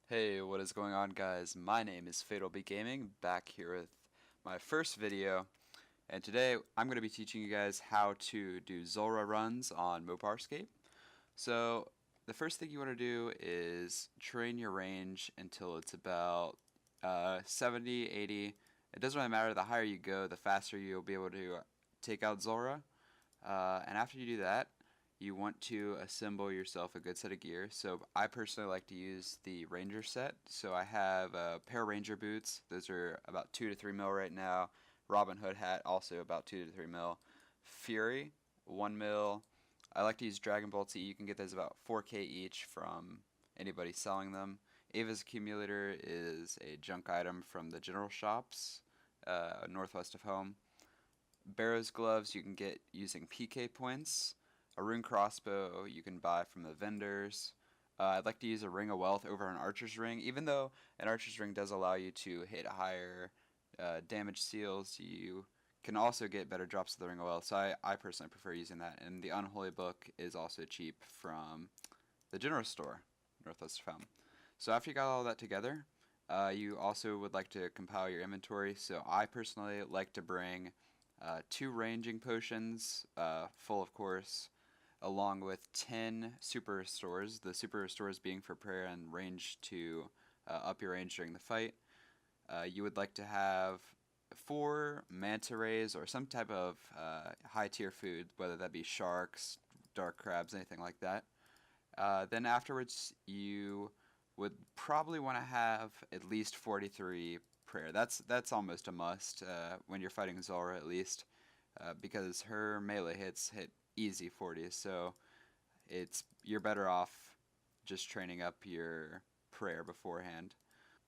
Hey, what is going on, guys? My name is Fatal Gaming, back here with my first video, and today I'm going to be teaching you guys how to do Zulrah runs on Moparscape. So, the first thing you want to do is train your range until it's about 70, 80. It doesn't really matter, the higher you go, the faster you'll be able to take out Zulrah. And after you do that, you want to assemble yourself a good set of gear. So I personally like to use the Ranger set. So I have a pair of Ranger boots. Those are about 2 to 3 mil right now. Robin Hood hat, also about 2 to 3 mil. Fury, 1 mil. I like to use Dragon Bolts. You can get those about 4K each from anybody selling them. Ava's accumulator is a junk item from the general shops northwest of home. Barrow's gloves you can get using PK points. A rune crossbow you can buy from the vendors. I'd like to use a ring of wealth over an archer's ring. Even though an archer's ring does allow you to hit higher damage seals, you can also get better drops of the ring of wealth. So I personally prefer using that. And the unholy book is also cheap from the general store, northwest of home. So after you got all that together, you also would like to compile your inventory. So I personally like to bring 2 ranging potions, full of course, along with 10 super restores. The super restores being for prayer and range to up your range during the fight. You would like to have 4 manta rays or some type of high tier food, whether that be sharks, dark crabs, anything like that. Then afterwards, you would probably want to have at least 43 prayer. That's almost a must when you're fighting Zulrah, at least, because her melee hits hit easy 40s. So you're better off just training up your prayer beforehand.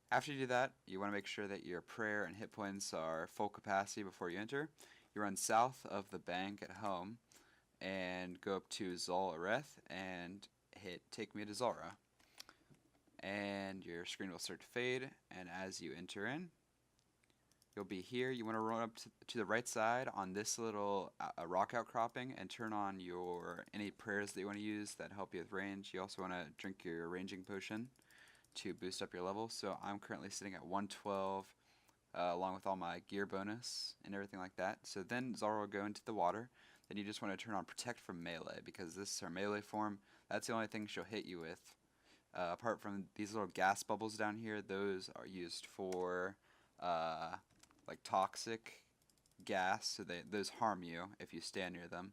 After you do that, you want to make sure that your prayer and hit points are full capacity before you enter. You run south of the bank at home and go up to Zulrah and hit Take Me to Zulrah. And your screen will start to fade, and as you enter in, you'll be here. You want to run up to the right side on this little rock outcropping and turn on your any prayers that you want to use that help you with range. You also want to drink your ranging potion to boost up your level. So I'm currently sitting at 112 along with all my gear bonus and everything like that. So then Zara will go into the water. Then you just want to turn on Protect from Melee because this is her melee form. That's the only thing she'll hit you with. Apart from these little gas bubbles down here, those are used for like toxic gas, so those harm you if you stand near them.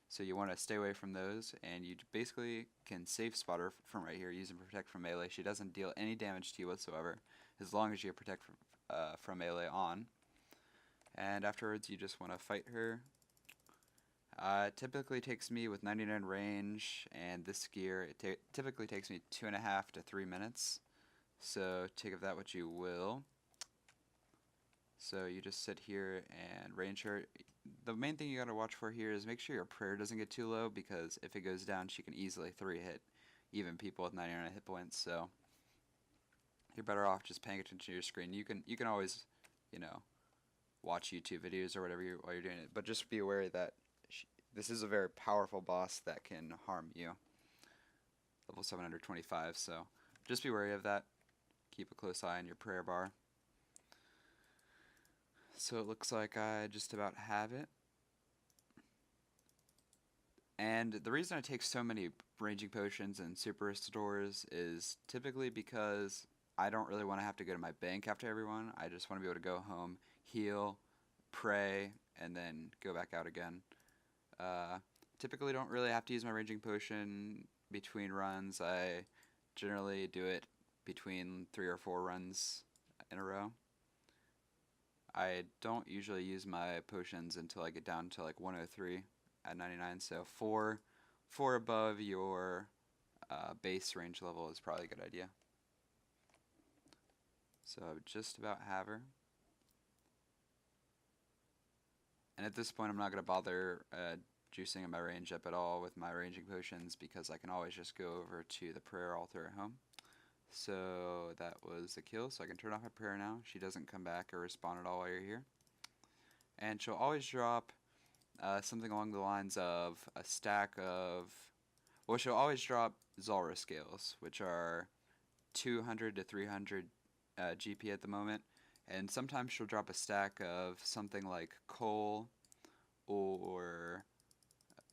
So you want to stay away from those, and you basically can safe spot her from right here using Protect from Melee. She doesn't deal any damage to you whatsoever, as long as you have Protect from Melee on. And afterwards, you just want to fight her. It typically takes me, with 99 range and this gear, it typically takes me 2.5 to 3 minutes. So take of that what you will. So you just sit here and range her. The main thing you gotta watch for here is make sure your prayer doesn't get too low, because if it goes down, she can easily 3-hit even people with 99 hit points. So you're better off just paying attention to your screen. You can always, watch YouTube videos or whatever while you're doing it, but just be aware that this is a very powerful boss that can harm you. Level 725, so just be wary of that. Keep a close eye on your prayer bar. So it looks like I just about have it. And the reason I take so many ranging potions and super restores is typically because I don't really want to have to go to my bank after everyone. I just want to be able to go home, heal, pray, and then go back out again. Typically don't really have to use my ranging potion between runs. I generally do it between 3 or 4 runs in a row. I don't usually use my potions until I get down to like 103 at 99, so 4 above your base range level is probably a good idea. So I would just about have her. And at this point I'm not going to bother juicing my range up at all with my ranging potions, because I can always just go over to the prayer altar at home. So that was the kill, so I can turn off my prayer now. She doesn't come back or respawn at all while you're here. And she'll always drop something along the lines of a stack of... Well, she'll always drop Zulrah scales, which are 200 to 300 GP at the moment, and sometimes she'll drop a stack of something like coal or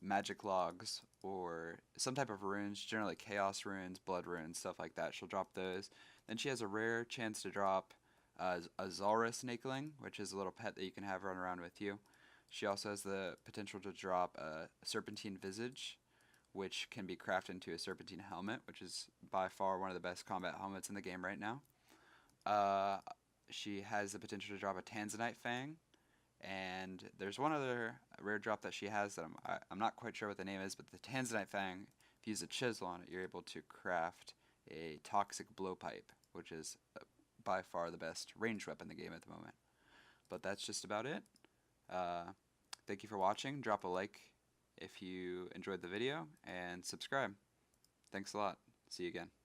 magic logs or some type of runes, generally chaos runes, blood runes, stuff like that. She'll drop those. Then she has a rare chance to drop a Zulrah snakeling, which is a little pet that you can have run around with you. She also has the potential to drop a serpentine visage, which can be crafted into a serpentine helmet, which is by far one of the best combat helmets in the game right now. She has the potential to drop a tanzanite fang, and there's one other rare drop that she has that I'm not quite sure what the name is, but the tanzanite fang, if you use a chisel on it, you're able to craft a toxic blowpipe, which is by far the best ranged weapon in the game at the moment. But that's just about it. Thank you for watching. Drop a like if you enjoyed the video, and subscribe. Thanks a lot. See you again.